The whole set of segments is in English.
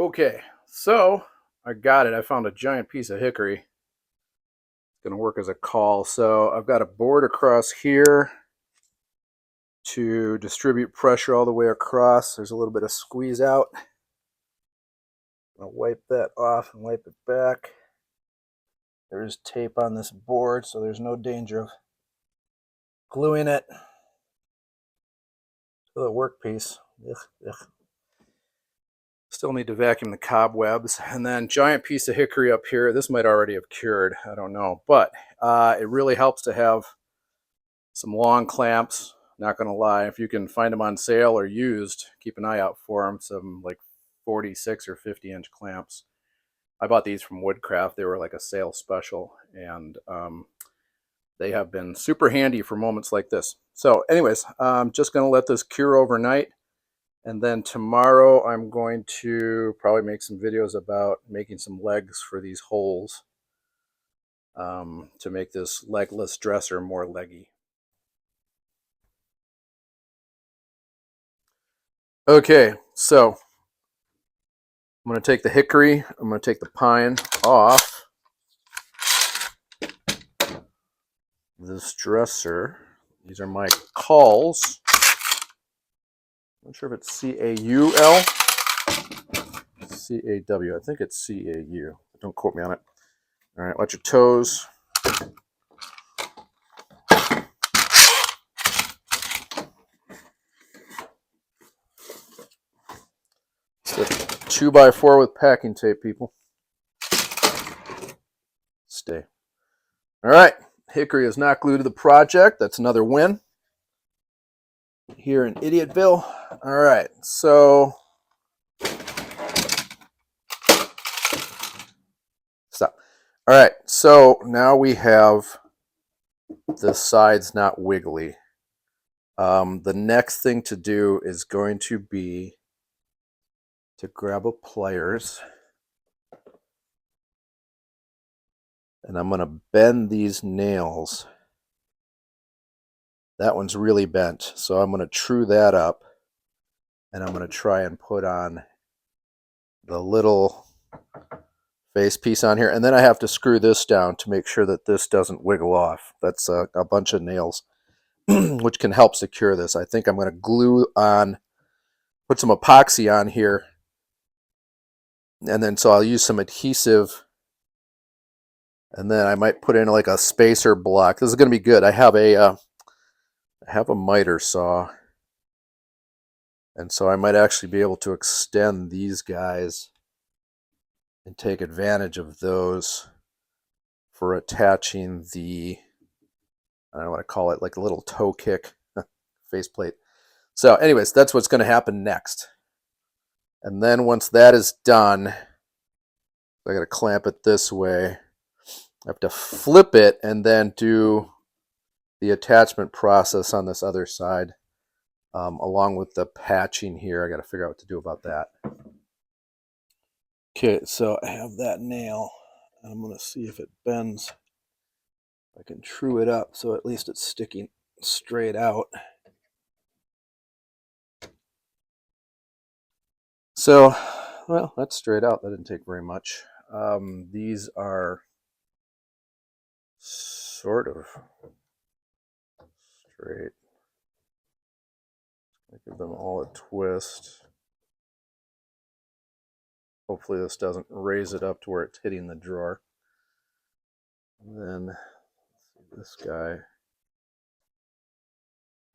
Okay, so I got it. I found a giant piece of hickory. It's going to work as a caul. So I've got a board across here to distribute pressure all the way across. There's a little bit of squeeze out. I'll wipe that off and wipe it back. There's tape on this board, so there's no danger of gluing it to the workpiece. Ugh, ugh. Still need to vacuum the cobwebs. And then giant piece of hickory up here. This might already have cured, I don't know. But it really helps to have some long clamps. Not going to lie, if you can find them on sale or used, keep an eye out for them. Some like 46 or 50-inch clamps. I bought these from Woodcraft. They were like a sale special, and they have been super handy for moments like this. So anyways, I'm just going to let this cure overnight, and then tomorrow I'm going to probably make some videos about making some legs for these holes to make this legless dresser more leggy. Okay, so I'm going to take the hickory, I'm going to take the pine off this dresser. These are my cauls. I'm not sure if it's C-A-U-L, C-A-W. I think it's C-A-U. Don't quote me on it. All right, watch your toes. It's a 2x4 with packing tape, people. Stay. All right, hickory is not glued to the project. That's another win here in Idiotville. All right, so stop. All right, so now we have the sides not wiggly. The next thing to do is going to be to grab a pliers, and I'm going to bend these nails. That one's really bent, so I'm going to true that up, and I'm going to try and put on the little face piece on here, and then I have to screw this down to make sure that this doesn't wiggle off. That's a bunch of nails, which can help secure this. I think I'm going to glue on, put some epoxy on here, and then so I'll use some adhesive, and then I might put in like a spacer block. This is going to be good. I have a miter saw, and so I might actually be able to extend these guys and take advantage of those for attaching the, I don't know what to call it, like a little toe kick faceplate. So anyways, that's what's going to happen next. And then once that is done, I got to clamp it this way. I have to flip it and then do the attachment process on this other side, along with the patching here. I got to figure out what to do about that. Okay, so I have that nail. I'm going to see if it bends. I can true it up so at least it's sticking straight out. So, well, that's straight out. That didn't take very much. These are sort of straight. I give them all a twist. Hopefully this doesn't raise it up to where it's hitting the drawer. And then this guy,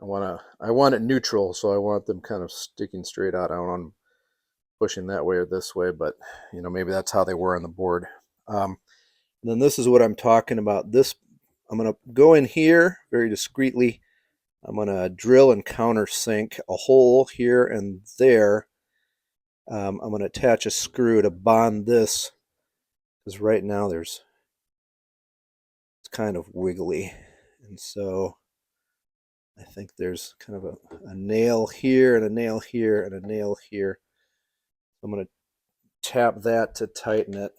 I want it neutral, so I want them kind of sticking straight out. I don't want them pushing that way or this way, but you know, maybe that's how they were on the board. And then this is what I'm talking about. This, I'm going to go in here very discreetly. I'm going to drill and countersink a hole here and there. I'm going to attach a screw to bond this, because right now it's kind of wiggly, and so I think there's kind of a nail here and a nail here and a nail here. I'm going to tap that to tighten it.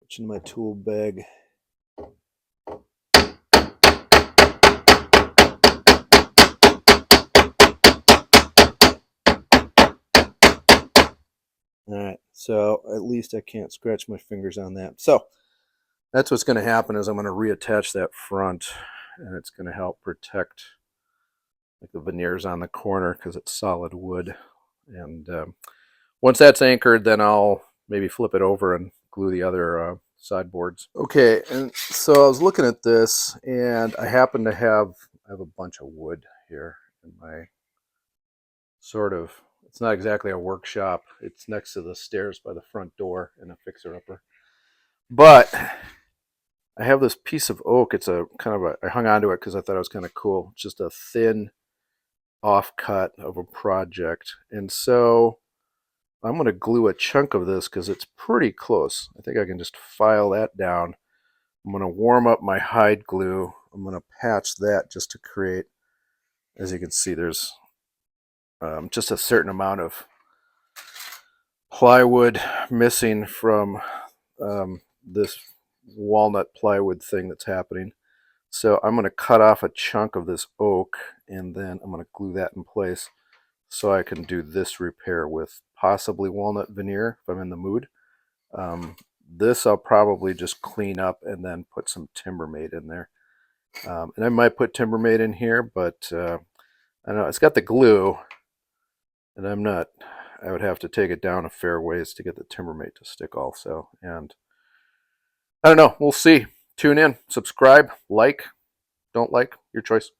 Reach into my tool bag. So at least I can't scratch my fingers on that. So that's what's going to happen is I'm going to reattach that front, and it's going to help protect like the veneers on the corner because it's solid wood. And once that's anchored, then I'll maybe flip it over and glue the other sideboards. Okay, and so I was looking at this, and I happen to have a bunch of wood here in my sort of, it's not exactly a workshop. It's next to the stairs by the front door in a fixer-upper. But I have this piece of oak. It's a kind of I hung on to it because I thought it was kind of cool. It's just a thin offcut of a project. And so I'm going to glue a chunk of this because it's pretty close. I think I can just file that down. I'm going to warm up my hide glue. I'm going to patch that just to create, as you can see, there's just a certain amount of plywood missing from this walnut plywood thing that's happening. So I'm going to cut off a chunk of this oak, and then I'm going to glue that in place so I can do this repair with possibly walnut veneer if I'm in the mood. This I'll probably just clean up and then put some Timbermate in there. And I might put Timbermate in here, but I don't know. It's got the glue, and I would have to take it down a fair ways to get the Timbermate to stick also. And I don't know. We'll see. Tune in, subscribe, like, don't like, your choice.